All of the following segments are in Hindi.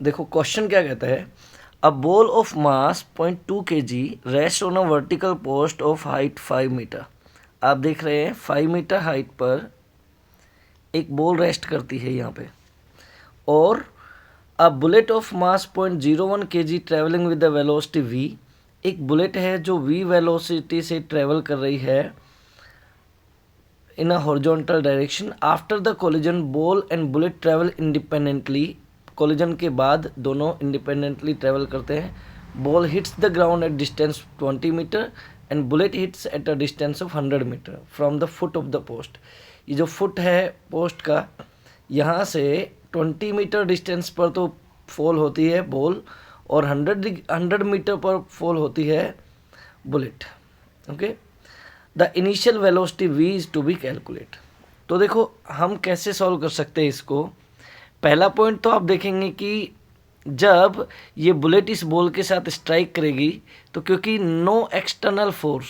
देखो क्वेश्चन क्या कहता है, a ball of mass 0.2 kg rest on a vertical post of height 5 metre. आप देख रहे हैं 5 मीटर हाइट पर एक बॉल रेस्ट करती है यहाँ पे, और a bullet of mass 0.01 kg travelling with the velocity v। एक बुलेट है जो v वेलोसिटी से ट्रेवल कर रही है in a horizontal direction. After the collision, ball and bullet travel independently. collision के बाद दोनों independently travel करते हैं. Ball hits the ground at distance 20 meter and bullet hits at a distance of 100 meter from the foot of the post. ये जो फुट है पोस्ट का, यहाँ से 20 मीटर डिस्टेंस पर तो फॉल होती है बॉल, और 100 मीटर पर फॉल होती है bullet. Okay, the initial velocity v is to be calculate. तो देखो हम कैसे सॉल्व कर सकते हैं इसको। पहला पॉइंट तो आप देखेंगे कि जब ये बुलेट इस बॉल के साथ स्ट्राइक करेगी तो क्योंकि नो एक्सटर्नल फोर्स,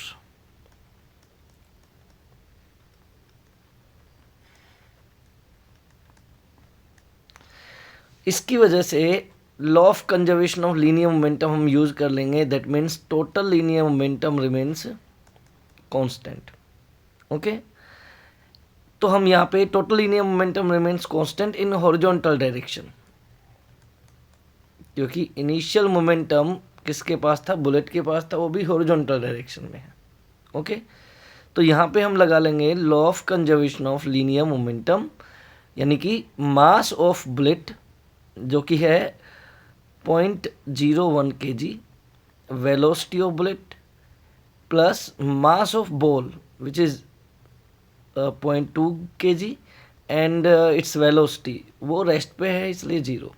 इसकी वजह से law of conservation of linear momentum हम यूज कर लेंगे। That means total linear momentum remains constant. Okay, तो हम यहाँ पे total linear momentum remains constant in horizontal direction, क्योंकि इनिशियल मोमेंटम किसके पास था, बुलेट के पास था, वो भी हॉरिजॉन्टल डायरेक्शन में है। ओके, तो यहाँ पे हम लगा लेंगे law of conservation of linear momentum, यानी कि मास ऑफ बुलेट जो कि है 0.01 kg, velocity of bullet plus mass of ball which is 0.2 kg and its velocity वो रेस्ट पे है इसलिए 0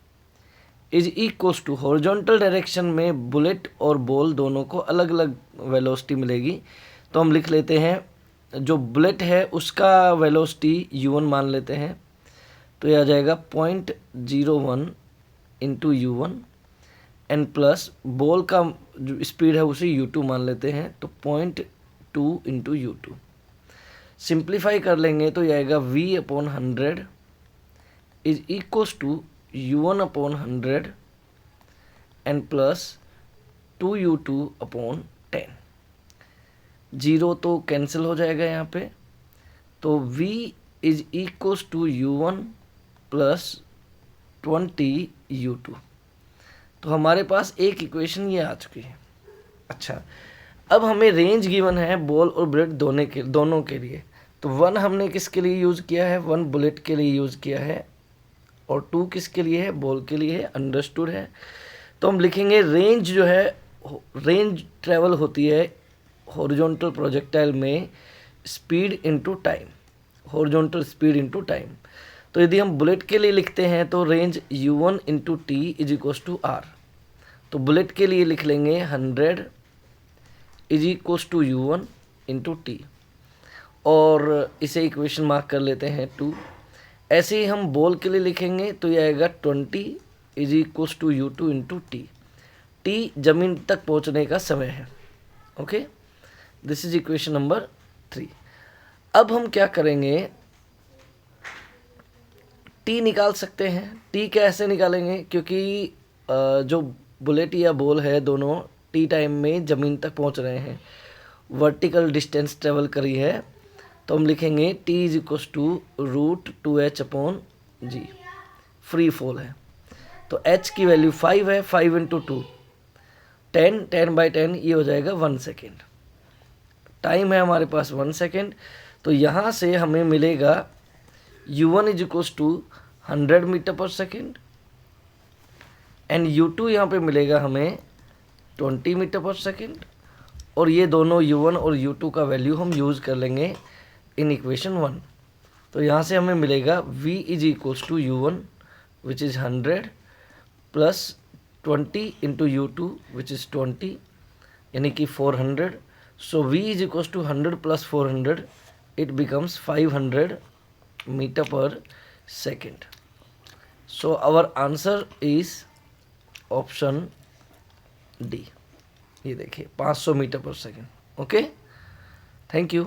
is equals to, horizontal direction में बुलेट और बॉल दोनों को अलग अलग वेलोसिटी मिलेगी। तो हम लिख लेते हैं जो बुलेट है उसका वेलोसिटी u1 मान लेते हैं, तो यह आ जाएगा 0.01 into u1 and plus ball का जो स्पीड है उसे u2 मान लेते हैं, तो 0.2 इंटू u2। सिंप्लीफाई कर लेंगे तो यह आएगा v upon 100 is equals to u1 upon 100 and plus 2u2 upon 10। 0 तो कैंसिल हो जाएगा यहाँ पे, तो v is equals to u1 plus 20u2। तो हमारे पास एक इक्वेशन ये आ चुकी है। अच्छा, अब हमें रेंज गिवन है बॉल और बुलेट दोनों के लिए। तो 1 हमने किसके लिए यूज़ किया है, 1 बुलेट के लिए यूज़ किया है, और 2 किसके लिए है, बॉल के लिए है। अंडरस्टूड है। तो हम लिखेंगे रेंज जो है, रेंज ट्रेवल होती है हॉरिजॉन्टल प्रोजेक्टाइल में speed into time, horizontal speed into time. तो यदि हम बुलेट के लिए लिखते हैं तो range u1 into T is equals to R. तो बुलेट के लिए लिख लेंगे 100 is equals to u1 into T, और इसे इक्वेशन मार्क कर लेते हैं 2। ऐसे ही हम बॉल के लिए लिखेंगे तो यह आएगा 20 is equals to u2 into T. T जमीन तक पहुंचने का समय है। Okay, this is equation number 3। अब हम क्या करेंगे, टी निकाल सकते हैं। टी कैसे निकालेंगे, क्योंकि जो बुलेट या बॉल है दोनों टी टाइम में ज़मीन तक पहुंच रहे हैं, वर्टिकल डिस्टेंस ट्रेवल करी है, तो हम लिखेंगे T is equals to √2h upon G. Free fall है तो h की वैल्यू 5 है, 5 इंटू 2 10, 10/10 ये हो जाएगा 1 सेकेंड। टाइम है हमारे पास 1 सेकेंड। तो यहाँ से हमें मिलेगा u1 is equals to 100 metre पर सेकेंड एंड u2 यहाँ पे मिलेगा हमें 20 मीटर पर सेकेंड, और ये दोनों u1 और u2 का वैल्यू हम यूज़ कर लेंगे इन इक्वेशन 1। तो यहाँ से हमें मिलेगा v is equals to u1 which is 100 plus 20 into u2 which is 20 यानी कि 400। So v is equals to 100 plus 400 it becomes 500 metre पर second. So our answer is option D. ये देखिए 500 मीटर पर सेकेंड। Okay, thank you.